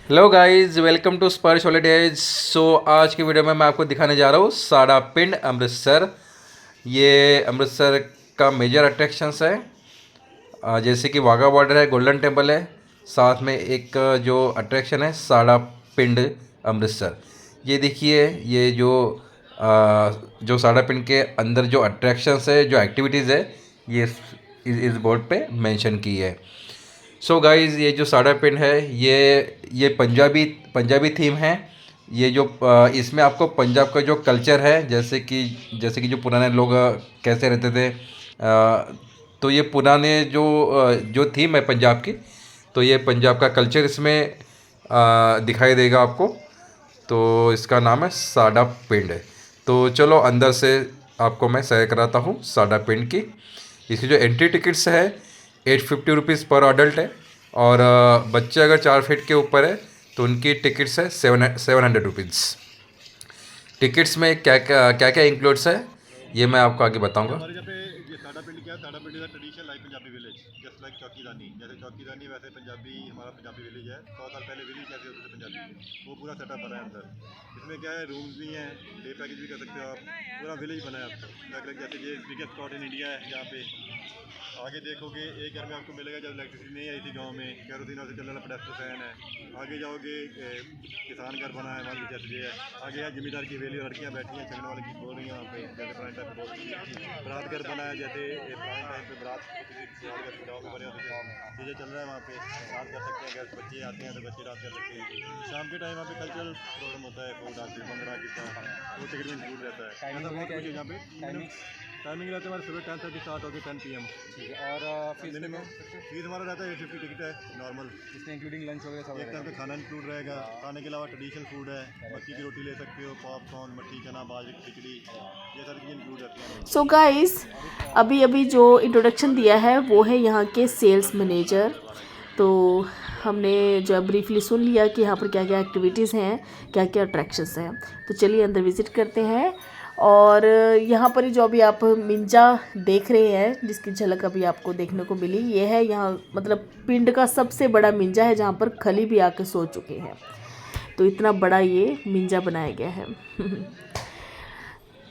Hello guys, welcome to स्पर्श holidays. सो आज की वीडियो में मैं आपको दिखाने जा रहा हूँ साड़ा पिंड अमृतसर। ये अमृतसर का मेजर अट्रैक्शंस है। जैसे कि वाघा बॉर्डर है, गोल्डन टेम्पल है, साथ में एक जो अट्रैक्शन है साड़ा पिंड अमृतसर। ये देखिए, ये जो साड़ा पिंड के अंदर जो अट्रैक्शंस है, जो एक्टिविटीज़ है, ये इस बोर्ड पे मेंशन की है। सो गाइज़, ये जो साड़ा पिंड है, ये पंजाबी पंजाबी थीम है। ये जो इसमें आपको पंजाब का जो कल्चर है, जैसे कि जो पुराने लोग कैसे रहते थे, तो ये पुराने जो थीम है पंजाब की, तो ये पंजाब का कल्चर इसमें दिखाई देगा आपको। तो इसका नाम है साड़ा पिंड। तो चलो अंदर से आपको मैं सैर कराता हूँ साड़ा पिंड की। इसकी जो एंट्री टिकट्स है 850 रुपीज़ पर अडल्ट है, और बच्चे अगर 4 फीट के ऊपर है तो उनकी टिकट्स है 700 रुपीज़। टिकट्स में क्या क्या इंक्लूड्स है, ये मैं आपको आगे बताऊंगा। हमारे यहाँ पे ये साड़ा पिंड क्या है, साड़ा पिंड is traditional like Punjabi village, just like चौकीदानी। जैसे चौकीदानी वैसे पंजाबी हमारा पंजाबी विलेज है। 100 साल पहले विलेज कैसे होते थे पंजाबी, वो पूरा सेटअप बना है अंदर। इसमें क्या है, रूम्स भी हैं, डे पैकेज भी कर सकते हो आप। पूरा विलेज बना है आपको जैसे ये बिगेस्ट स्पॉट इन इंडिया है यहाँ पे। आगे देखोगे एक घर में आपको मिलेगा जब इलेक्ट्रिसिटी नहीं आई थी गांव में, कैरोसिन से चलने वाला पेडेस्टर फैन है। आगे जाओगे किसान घर बना है वहाँ जैसे ये है। आगे यहाँ जमींदार की हवेली, लड़कियाँ बैठी हैं छगने वाले की बोल रही हैं वहाँ पे, जैसे पुराने टाइम पे बोलती थी। बरात घर बना है, जैसे पुराने टाइम पे बरात गाँव में बने होते थे, चीज़ें चल रहा है वहाँ पे। रात कर सकते हैं, अगर बच्चे आते हैं तो बच्चे रात कर सकते हैं। शाम के टाइम वहाँ पे कल्चरल प्रोग्राम होता है, फोक डांस, भंगड़ा कीर्तन, वो टिकट में इंक्लूड रहता है। ऐसा बहुत कुछ है यहाँ पे। टाइमिंग रहता है हमारे सुबह 10:30 स्टार्ट होकर 10 PM। ठीक है। और फीस मिनिमम फीस हमारा रहता है 850 टिकट है नॉर्मल। इसमें इंक्लूडिंग लंच वगैरह सब एक टाइम का खाना इंक्लूड रहेगा। खाने के अलावा ट्रेडिशनल फूड है, मक्की की रोटी ले सकते हो, पॉपकॉर्न, मट्ठी चना, बाजरे की खिचड़ी, ये सारी चीज़ें इंक्लूड रहती हैं। सो गाइस, अभी अभी जो इंट्रोडक्शन दिया है वो है यहाँ के सेल्स मैनेजर। तो हमने जो है ब्रीफली सुन लिया कि यहाँ पर क्या क्या एक्टिविटीज़ हैं, क्या क्या अट्रैक्शंस हैं। तो चलिए अंदर विज़िट करते हैं। और यहाँ पर ही जो अभी आप मिंजा देख रहे हैं, जिसकी झलक अभी आपको देखने को मिली, ये है यहाँ मतलब पिंड का सबसे बड़ा मिंजा है, जहाँ पर खली भी आके सो चुके हैं। तो इतना बड़ा ये मिंजा बनाया गया है।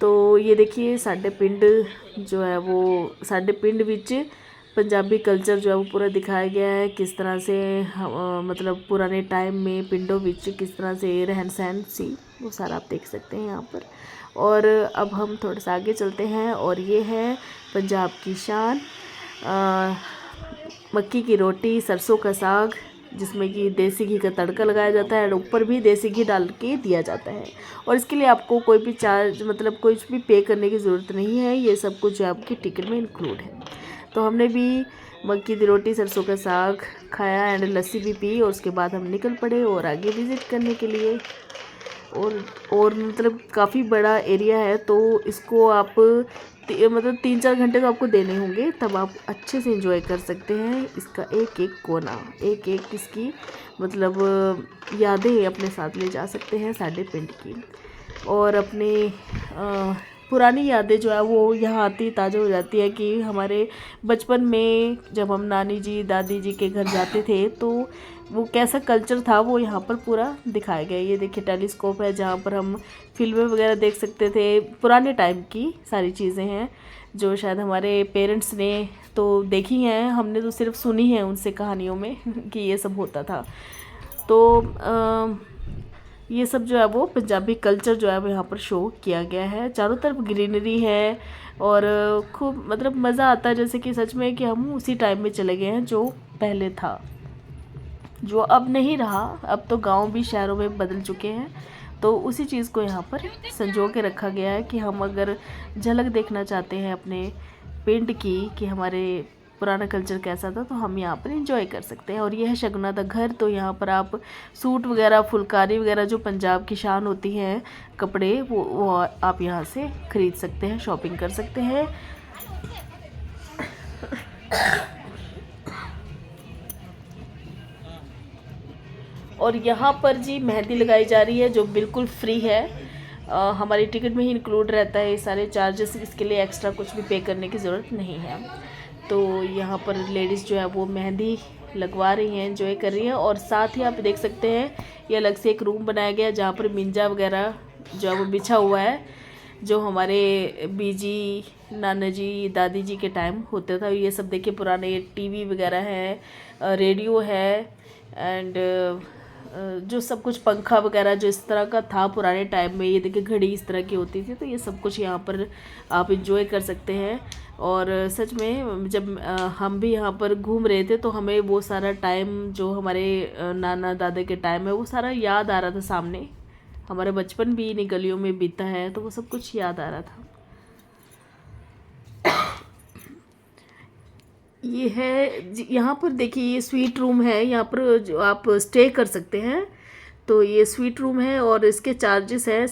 तो ये देखिए साडे पिंड जो है वो साडे पिंड विच पंजाबी कल्चर जो है वो पूरा दिखाया गया है। किस तरह से मतलब पुराने टाइम में पिंडों विच किस तरह से रहन सहन सी, वो सारा आप देख सकते हैं यहाँ पर। और अब हम थोड़ा सा आगे चलते हैं, और ये है पंजाब की शान, मक्की की रोटी, सरसों का साग, जिसमें कि देसी घी का तड़का लगाया जाता है और ऊपर भी देसी घी डाल के दिया जाता है। और इसके लिए आपको कोई भी चार्ज मतलब कुछ भी पे करने की ज़रूरत नहीं है, ये सब कुछ आपकी टिकट में इंक्लूड है। तो हमने भी मक्की की रोटी, सरसों का साग खाया एंड लस्सी भी पी, और उसके बाद हम निकल पड़े और आगे विज़िट करने के लिए। और मतलब काफ़ी बड़ा एरिया है, तो इसको आप मतलब 3-4 घंटे तो आपको देने होंगे, तब आप अच्छे से एंजॉय कर सकते हैं इसका एक एक कोना, एक एक इसकी मतलब यादें अपने साथ ले जा सकते हैं साडे पिंड की। और अपने पुरानी यादें जो है वो यहाँ आती ताज़ा हो जाती है कि हमारे बचपन में जब हम नानी जी दादी जी के घर जाते थे, तो वो कैसा कल्चर था वो यहाँ पर पूरा दिखाया गया है। ये देखिए टेलीस्कोप है, जहाँ पर हम फिल्में वगैरह देख सकते थे। पुराने टाइम की सारी चीज़ें हैं जो शायद हमारे पेरेंट्स ने तो देखी हैं, हमने तो सिर्फ सुनी है उनसे कहानियों में कि ये सब होता था। तो ये सब जो है वो पंजाबी कल्चर जो है वो यहाँ पर शो किया गया है। चारों तरफ ग्रीनरी है और खूब मतलब मज़ा आता है, जैसे कि सच में कि हम उसी टाइम में चले गए हैं जो पहले था, जो अब नहीं रहा। अब तो गांव भी शहरों में बदल चुके हैं, तो उसी चीज़ को यहाँ पर संजो के रखा गया है कि हम अगर झलक देखना चाहते हैं अपने पिंड की कि हमारे पुराना कल्चर कैसा था, तो हम यहाँ पर एंजॉय कर सकते हैं। और यह है शगुना दा घर। तो यहाँ पर आप सूट वगैरह, फुलकारी वगैरह जो पंजाब की शान होती हैं कपड़े, वो आप यहाँ से ख़रीद सकते हैं, शॉपिंग कर सकते हैं। और यहाँ पर जी मेहंदी लगाई जा रही है, जो बिल्कुल फ्री है। हमारी टिकट में ही इंक्लूड रहता है ये सारे चार्जेस, इसके लिए एक्स्ट्रा कुछ भी पे करने की ज़रूरत नहीं है। तो यहाँ पर लेडीज़ जो है वो मेहंदी लगवा रही हैं, एंजॉय कर रही हैं। और साथ ही आप देख सकते हैं ये अलग से एक रूम बनाया गया है जहाँ पर मिंजा वगैरह जो है वो बिछा हुआ है, जो हमारे बीजी नाना जी दादी जी के टाइम होता था। ये सब देखिए पुराने टीवी वगैरह है, रेडियो है, एंड जो सब कुछ पंखा वगैरह जो इस तरह का था पुराने टाइम में। ये देखिए घड़ी इस तरह की होती थी, तो ये सब कुछ यहाँ पर आप इंजॉय कर सकते हैं। और सच में जब हम भी यहाँ पर घूम रहे थे तो हमें वो सारा टाइम जो हमारे नाना दादा के टाइम है वो सारा याद आ रहा था सामने। हमारा बचपन भी इन्हीं गलियों में बीता है, तो वो सब कुछ याद आ रहा था। ये है यहाँ पर देखिए, ये स्वीट रूम है, यहाँ पर जो आप स्टे कर सकते हैं। तो ये स्वीट रूम है और इसके चार्जेस हैं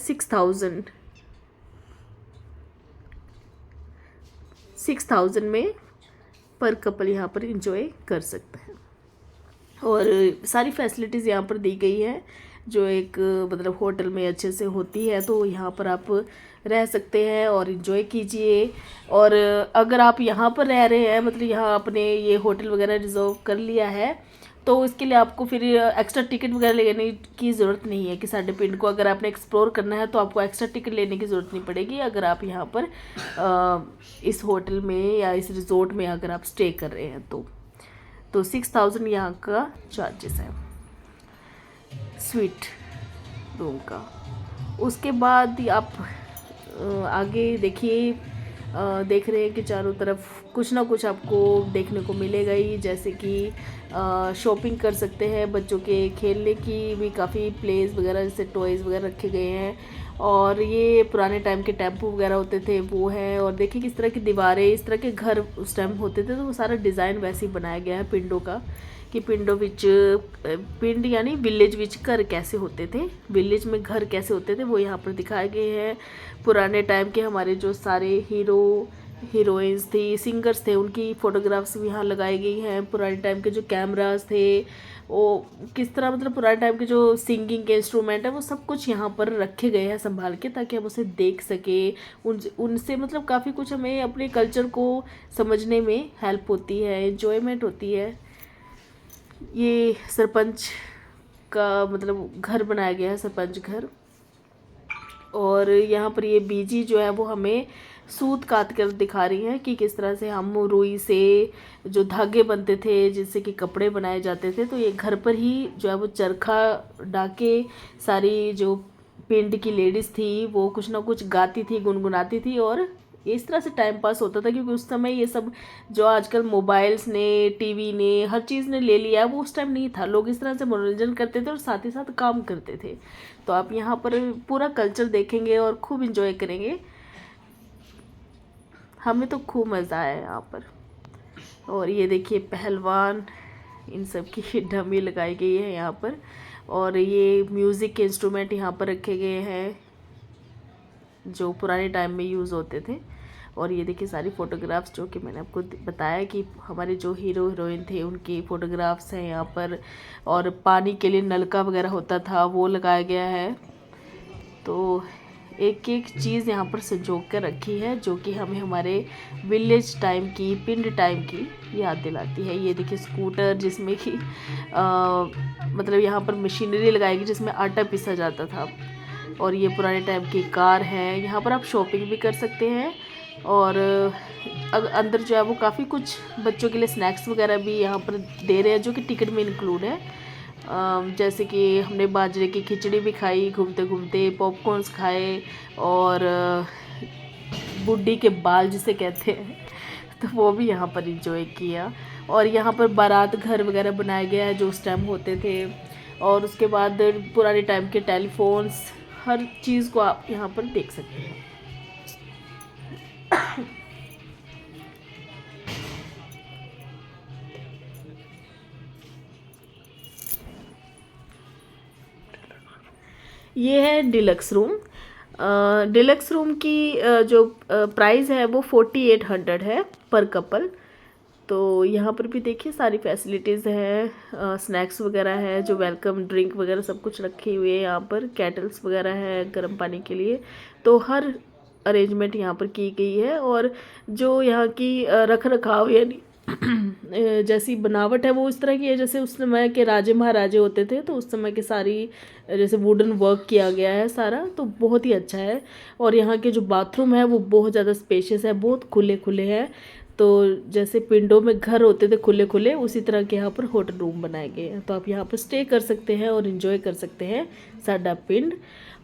6,000 में पर कपल यहाँ पर इंजॉय कर सकते हैं। और सारी फैसिलिटीज़ यहाँ पर दी गई है जो एक मतलब होटल में अच्छे से होती है, तो यहाँ पर आप रह सकते हैं और इन्जॉय कीजिए। और अगर आप यहाँ पर रह रहे हैं, मतलब यहाँ आपने ये होटल वगैरह रिजर्व कर लिया है, तो इसके लिए आपको फिर एक्स्ट्रा टिकट वगैरह लेने की ज़रूरत नहीं है कि साडे पिंड को अगर आपने एक्सप्लोर करना है तो आपको एक्स्ट्रा टिकट लेने की ज़रूरत नहीं पड़ेगी अगर आप यहाँ पर इस होटल में या इस रिजॉर्ट में अगर आप स्टे कर रहे हैं तो 6,000 यहाँ का चार्जेस है स्वीट रूम का। उसके बाद आप आगे देखिए, देख रहे हैं कि चारों तरफ कुछ ना कुछ आपको देखने को मिलेगा ही, जैसे कि शॉपिंग कर सकते हैं, बच्चों के खेलने की भी काफ़ी प्लेस वगैरह जैसे टॉयज़ वगैरह रखे गए हैं। और ये पुराने टाइम के टेम्पो वगैरह होते थे वो है। और देखिए किस तरह की दीवारें, इस तरह के घर उस टाइम होते थे, तो वो सारा डिज़ाइन वैसे ही बनाया गया है पिंडों का, कि पिंडों विच पिंड यानी विलेज विच घर कैसे होते थे, विलेज में घर कैसे होते थे वो यहाँ पर दिखाए गए हैं। पुराने टाइम के हमारे जो सारे हीरो हीरोइंस थी, सिंगर्स थे, उनकी फ़ोटोग्राफ्स भी यहाँ लगाई गई हैं। पुराने टाइम के जो कैमरास थे वो किस तरह, मतलब पुराने टाइम के जो सिंगिंग के इंस्ट्रूमेंट है वो सब कुछ यहाँ पर रखे गए हैं संभाल के, ताकि हम उसे देख सके। उनसे मतलब काफ़ी कुछ हमें अपने कल्चर को समझने में हेल्प होती है, एंजॉयमेंट होती है। ये सरपंच का मतलब घर बनाया गया है, सरपंच घर। और यहाँ पर ये बीजी जो है वो हमें सूत काट कर दिखा रही हैं कि किस तरह से हम रुई से जो धागे बनते थे जिससे कि कपड़े बनाए जाते थे, तो ये घर पर ही जो है वो चरखा डाके सारी जो पिंड की लेडीज़ थी वो कुछ ना कुछ गाती थी, गुनगुनाती थी, और इस तरह से टाइम पास होता था। क्योंकि उस समय ये सब जो आजकल मोबाइल्स ने, टीवी ने, हर चीज़ ने ले लिया है, वो उस टाइम नहीं था। लोग इस तरह से मनोरंजन करते थे और साथ ही साथ काम करते थे। तो आप यहाँ पर पूरा कल्चर देखेंगे और खूब इंजॉय करेंगे। हमें तो खूब मज़ा आया यहाँ पर। और ये देखिए पहलवान, इन सब की डमी लगाई गई है यहाँ पर। और ये म्यूज़िक के इंस्ट्रूमेंट यहाँ पर रखे गए हैं जो पुराने टाइम में यूज़ होते थे। और ये देखिए सारी फ़ोटोग्राफ्स जो कि मैंने आपको बताया कि हमारे जो हीरो हीरोइन थे उनकी फ़ोटोग्राफ्स हैं यहाँ पर। और पानी के लिए नलका वगैरह होता था वो लगाया गया है। तो एक एक चीज़ यहाँ पर संजो कर रखी है जो कि हमें हमारे विलेज टाइम की, पिंड टाइम की याद दिलाती है। ये देखिए स्कूटर जिसमें कि मतलब यहाँ पर मशीनरी लगाई गई जिसमें आटा पीसा जाता था। और ये पुराने टाइम की कार है। यहाँ पर आप शॉपिंग भी कर सकते हैं। और अंदर जो है वो काफ़ी कुछ बच्चों के लिए स्नैक्स वगैरह भी यहाँ पर दे रहे हैं जो कि टिकट में इंक्लूड है। जैसे कि हमने बाजरे की खिचड़ी भी खाई घूमते घूमते, पॉपकॉर्न्स खाए, और बुड्ढी के बाल जिसे कहते हैं तो वो भी यहाँ पर इंजॉय किया। और यहाँ पर बारात घर वगैरह बनाया गया है जो उस टाइम होते थे। और उसके बाद पुराने टाइम के टेलीफोन्स, हर चीज़ को आप यहाँ पर देख सकते हैं। ये है डिलक्स रूम। डिलक्स रूम की जो प्राइस है वो 4800 है पर कपल। तो यहाँ पर भी देखिए सारी फैसिलिटीज़ हैं, स्नैक्स वगैरह है, जो वेलकम ड्रिंक वगैरह सब कुछ रखी हुई है यहाँ पर, केटल्स वगैरह है गर्म पानी के लिए। तो हर अरेंजमेंट यहाँ पर की गई है। और जो यहाँ की रख रखाव यानी जैसी बनावट है वो इस तरह की है जैसे उस समय के राजे महाराजे होते थे, तो उस समय के सारी जैसे वुडन वर्क किया गया है सारा, तो बहुत ही अच्छा है। और यहाँ के जो बाथरूम है वो बहुत ज़्यादा स्पेशियस है, बहुत खुले खुले हैं। तो जैसे पिंडों में घर होते थे खुले खुले, उसी तरह के यहाँ पर होटल रूम बनाए गए हैं। तो आप यहाँ पर स्टे कर सकते हैं और इन्जॉय कर सकते हैं साडा पिंड।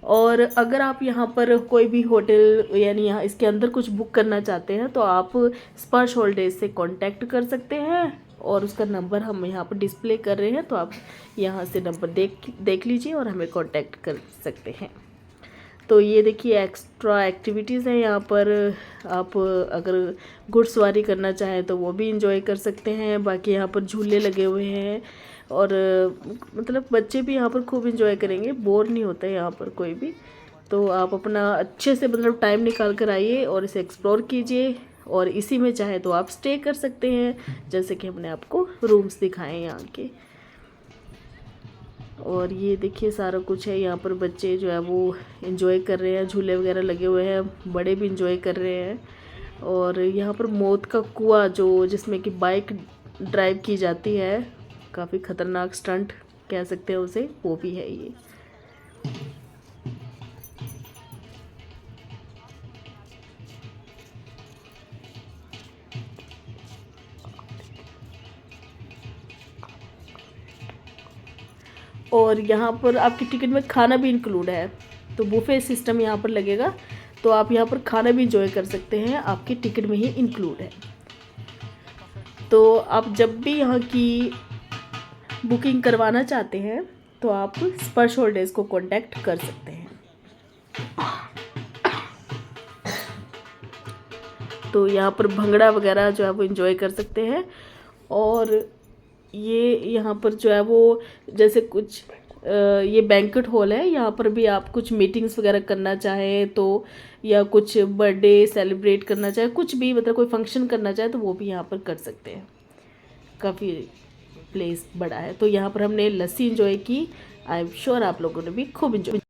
और अगर आप यहाँ पर कोई भी होटल यानी यहाँ इसके अंदर कुछ बुक करना चाहते हैं तो आप स्पर्श हॉलीडेज से कांटेक्ट कर सकते हैं, और उसका नंबर हम यहाँ पर डिस्प्ले कर रहे हैं, तो आप यहाँ से नंबर देख लीजिए और हमें कांटेक्ट कर सकते हैं। तो ये देखिए एक्स्ट्रा एक्टिविटीज़ हैं यहाँ पर। आप अगर घुड़सवारी करना चाहें तो वो भी इंजॉय कर सकते हैं। बाकी यहाँ पर झूले लगे हुए हैं, और मतलब बच्चे भी यहाँ पर खूब इंजॉय करेंगे, बोर नहीं होता है यहाँ पर कोई भी। तो आप अपना अच्छे से मतलब टाइम निकाल कर आइए और इसे एक्सप्लोर कीजिए, और इसी में चाहे तो आप स्टे कर सकते हैं, जैसे कि हमने आपको रूम्स दिखाए यहाँ के। और ये देखिए सारा कुछ है यहाँ पर। बच्चे जो है वो एंजॉय कर रहे हैं, झूले वगैरह लगे हुए हैं, बड़े भी एंजॉय कर रहे हैं। और यहाँ पर मौत का कुआं जो जिसमें कि बाइक ड्राइव की जाती है, काफ़ी ख़तरनाक स्टंट कह सकते हैं उसे, वो भी है ये। और यहाँ पर आपकी टिकट में खाना भी इंक्लूड है, तो बुफे सिस्टम यहाँ पर लगेगा, तो आप यहाँ पर खाना भी इंजॉय कर सकते हैं, आपकी टिकट में ही इंक्लूड है। तो आप जब भी यहाँ की बुकिंग करवाना चाहते हैं तो आप स्पर्श हॉलीडेज को कांटेक्ट कर सकते हैं। तो यहाँ पर भंगड़ा वगैरह जो है वो इंजॉय कर सकते हैं। और ये यहाँ पर जो है वो जैसे कुछ ये बैंक्वेट हॉल है, यहाँ पर भी आप कुछ मीटिंग्स वगैरह करना चाहें तो, या कुछ बर्थडे सेलिब्रेट करना चाहे, कुछ भी मतलब कोई फंक्शन करना चाहे तो वो भी यहाँ पर कर सकते हैं। काफ़ी प्लेस बड़ा है। तो यहाँ पर हमने लस्सी इंजॉय की। आई एम श्योर आप लोगों ने भी खूब इंजॉय